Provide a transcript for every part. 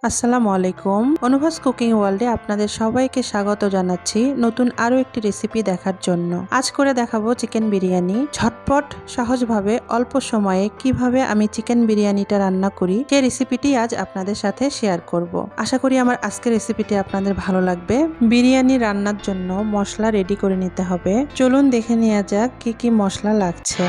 আসসালামু আলাইকুম। অনুভাস কুকিং ওয়ার্ল্ডে আপনাদের সবাইকে স্বাগত জানাচ্ছি নতুন আরো একটি রেসিপি দেখার জন্য। আজ করে দেখাবো চিকেন বিরিয়ানি। ঝটপট সহজভাবে অল্প সময়ে কিভাবে আমি চিকেন বিরিয়ানিটা রান্না করি সেই রেসিপিটি আজ আপনাদের সাথে শেয়ার করব। আশা করি আমার আজকের রেসিপিটি আপনাদের ভালো লাগবে। বিরিয়ানি রান্নার জন্য মশলা রেডি করে নিতে হবে। চলুন দেখে নেওয়া যাক কি কি মশলা লাগছে।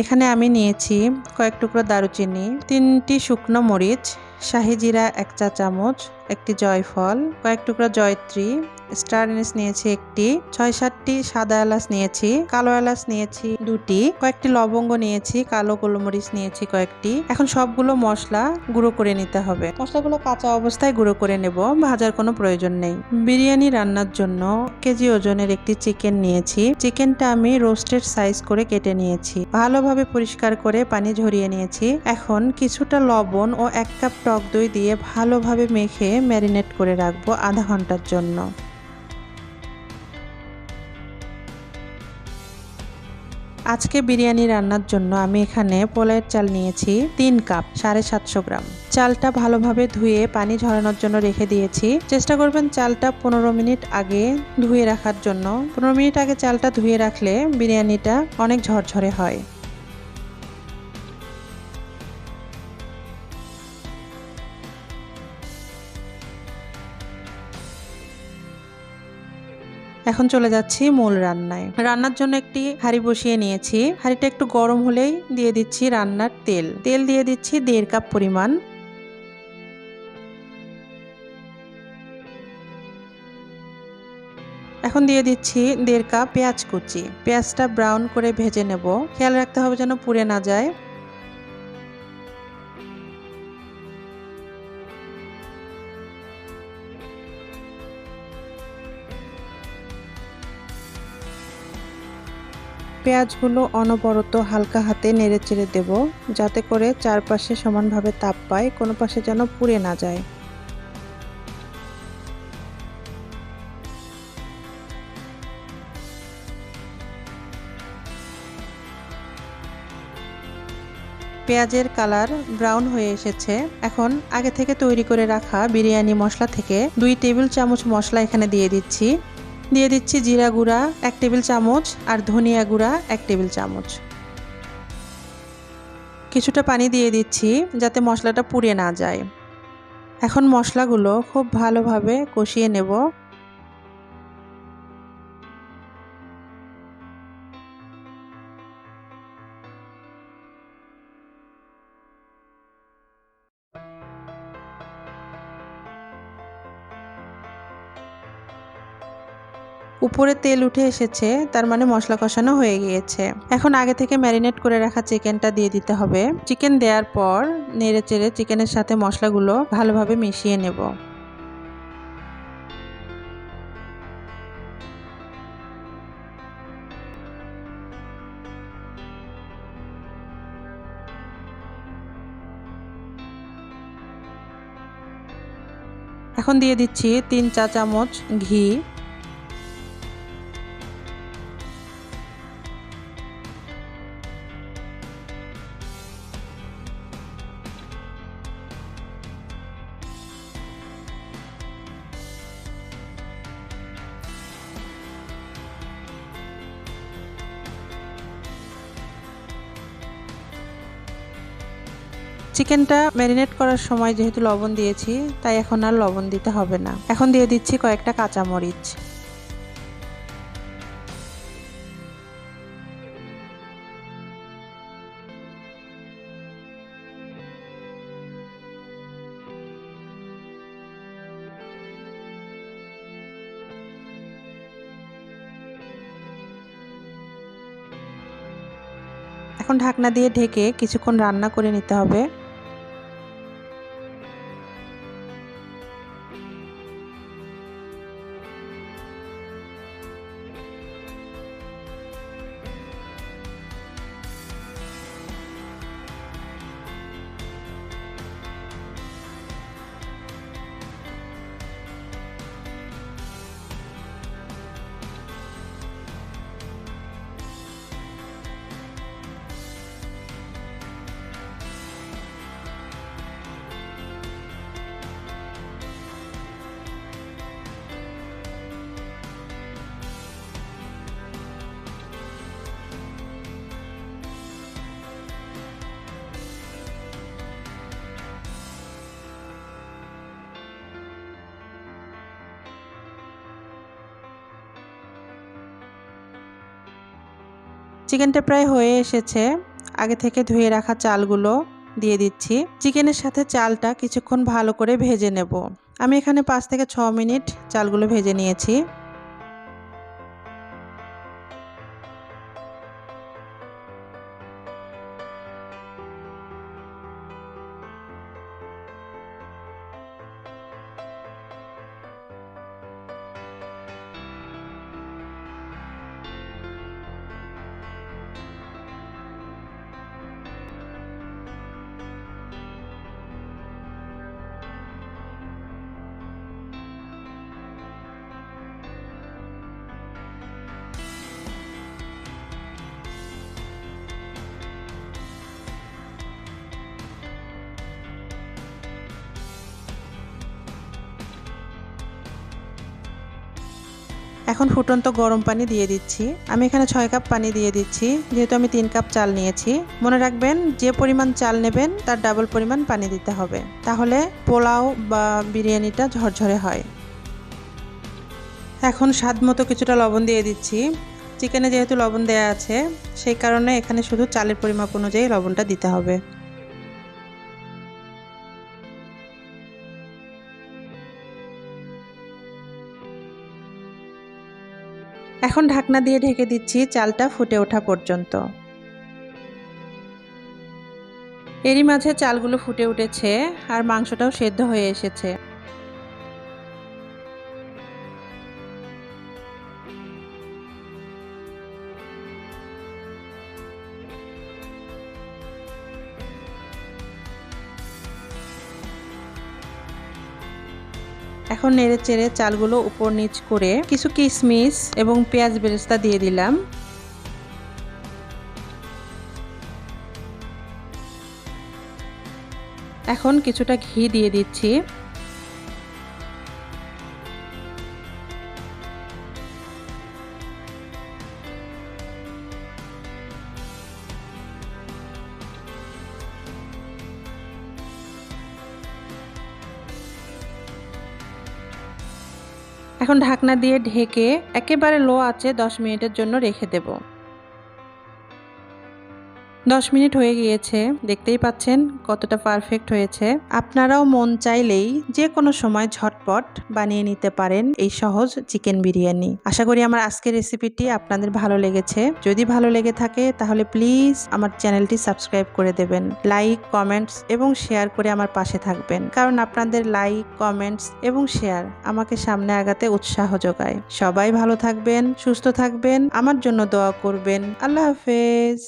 এখানে আমি নিয়েছি কয়েক টুকরো দারুচিনি, 3টি শুকনো মরিচ, শাহি জিরা 1 চা চামচ, একটি জয়ফল, কয়েক টুকরো জয়ত্রী, স্টার এনিস নিয়েছি একটি, 6-7টি সাদা এলাচ নিয়েছি, কালো এলাচ নিয়েছি 2টি, কয়েকটি লবঙ্গ নিয়েছি, কালো গোলমরিচ নিয়েছি কয়েকটি। এখন সবগুলো মশলা গুঁড়ো করে নিতে হবে। মশলাগুলো কাঁচা অবস্থায় গুঁড়ো করে নেব, ভাজার কোনো প্রয়োজন নেই। বিরিয়ানি রান্নার জন্য 1 কেজি ওজনের একটি চিকেন নিয়েছি। চিকেনটা আমি রোস্টেড সাইজ করে কেটে নিয়েছি, ভালোভাবে পরিষ্কার করে পানি ঝরিয়ে নিয়েছি। এখন কিছুটা লবণ ও 1 কাপ টক দই দিয়ে ভালোভাবে মেখে ম্যারিনেট করে রাখবো আধা ঘন্টার জন্য। আজকে বিরিয়ানি রান্নার জন্য আমি এখানে পোলাওয়ের চাল নিয়েছি 3 কাপ 750 গ্রাম। চালটা ভালোভাবে ধুয়ে পানি ঝরানোর জন্য রেখে দিয়েছি। চেষ্টা করবেন চালটা 15 মিনিট আগে ধুয়ে রাখার জন্য। 15 মিনিট আগে চালটা ধুয়ে রাখলে বিরিয়ানিটা অনেক ঝরঝরে হয়। এখন চলে যাচ্ছি মূল রান্নায়। রান্নার জন্য একটি হাঁড়ি বসিয়ে নিয়েছি। হাঁড়িটা একটু গরম হলেই দিয়ে দিচ্ছি রান্নার তেল। তেল দিয়ে দিচ্ছি 1.5 কাপ পরিমাণ। এখন দিয়ে দিচ্ছি 1.5 কাপ পেঁয়াজ কুচি। পেঁয়াজটা ব্রাউন করে ভেজে নেব, খেয়াল রাখতে হবে যেন পুড়ে না যায়। পেঁয়াজগুলো অনবরত হালকা হাতে নেড়ে চেড়ে দেব, যাতে করে চারপাশে সমানভাবে তাপ পায়, কোনো পাশে যেন পুড়ে না যায়। পেঁয়াজের কালার ব্রাউন হয়ে এসেছে। এখন আগে থেকে তৈরি করে রাখা বিরিয়ানি মশলা থেকে 2 টেবিল চামচ মশলা এখানে দিয়ে দিচ্ছি। দিয়ে দিচ্ছি জিরা গুঁড়া 1 টেবিল চামচ আর ধনিয়া গুঁড়া 1 টেবিল চামচ। কিছুটা পানি দিয়ে দিচ্ছি যাতে মশলাটা পুড়ে না যায়। এখন মশলাগুলো খুব ভালোভাবে কষিয়ে নেব। উপরে তেল উঠে এসেছে, তার মানে মশলা কষানো হয়ে গিয়েছে। এখন আগে থেকে ম্যারিনেট করে রাখা চিকেনটা দিয়ে দিতে হবে। চিকেন দেওয়ার পর নেড়ে চেড়ে চিকেনের সাথে মশলাগুলো ভালোভাবে মিশিয়ে নেব। এখন দিয়ে দিচ্ছি 3 চা চামচ ঘি। চিকেনটা ম্যারিনেট করার সময় যেহেতু লবণ দিয়েছি, তাই এখন আর লবণ দিতে হবে না। এখন দিয়ে দিচ্ছি কয়েকটা কাঁচামরিচ। এখন ঢাকনা দিয়ে ঢেকে কিছুক্ষণ রান্না করে নিতে হবে। চিকেনটা প্রায় হয়ে এসেছে। আগে থেকে ধুয়ে রাখা চালগুলো দিয়ে দিচ্ছি। চিকেনের সাথে চালটা কিছুক্ষণ ভালো করে ভেজে নেব। আমি এখানে 5 থেকে 6 মিনিট চালগুলো ভেজে নিয়েছি। এখন ফুটন্ত গরম পানি দিয়ে দিচ্ছি। আমি এখানে 6 কাপ পানি দিয়ে দিচ্ছি, যেহেতু আমি 3 কাপ চাল নিয়েছি। মনে রাখবেন, যে পরিমাণ চাল নেবেন তার ডাবল পরিমাণ পানি দিতে হবে, তাহলে পোলাও বা বিরিয়ানিটা ঝরঝরে হয়। এখন স্বাদ মতো কিছুটা লবণ দিয়ে দিচ্ছি। চিকেনে যেহেতু লবণ দেয়া আছে, সেই কারণে এখানে শুধু চালের পরিমাপ অনুযায়ী লবণটা দিতে হবে। এখন ঢাকনা দিয়ে ঢেকে দিচ্ছি চালটা ফুটে ওঠা পর্যন্ত। এরই মাঝে চালগুলো ফুটে উঠেছে আর মাংসটাও সেদ্ধ হয়ে এসেছে। এখন নেড়ে চেড়ে চালগুলো উপর নিচ করে কিছু কিশমিশ এবং পেঁয়াজ বেরেস্তা দিয়ে দিলাম। এখন কিছুটা ঘি দিয়ে দিচ্ছি। এখন ঢাকনা দিয়ে ঢেকে একেবারে লো আঁচে 10 মিনিটের জন্য রেখে দেব। 10 মিনিট হয়ে গিয়েছে, দেখতেই পাচ্ছেন কতটা পারফেক্ট হয়েছে। আপনারাও মন চাইলেই যে কোনো সময় ঝটপট বানিয়ে নিতে পারেন এই সহজ চিকেন বিরিয়ানি। আশা করি আমার আজকের রেসিপিটি আপনাদের ভালো লেগেছে। যদি ভালো লেগে থাকে তাহলে প্লিজ আমার চ্যানেলটি সাবস্ক্রাইব করে দেবেন, লাইক, কমেন্টস এবং শেয়ার করে আমার পাশে থাকবেন, কারণ আপনাদের লাইক, কমেন্টস এবং শেয়ার আমাকে সামনে আগাতে উৎসাহ যোগায়। সবাই ভালো থাকবেন, সুস্থ থাকবেন, আমার জন্য দোয়া করবেন। আল্লাহ হাফেজ।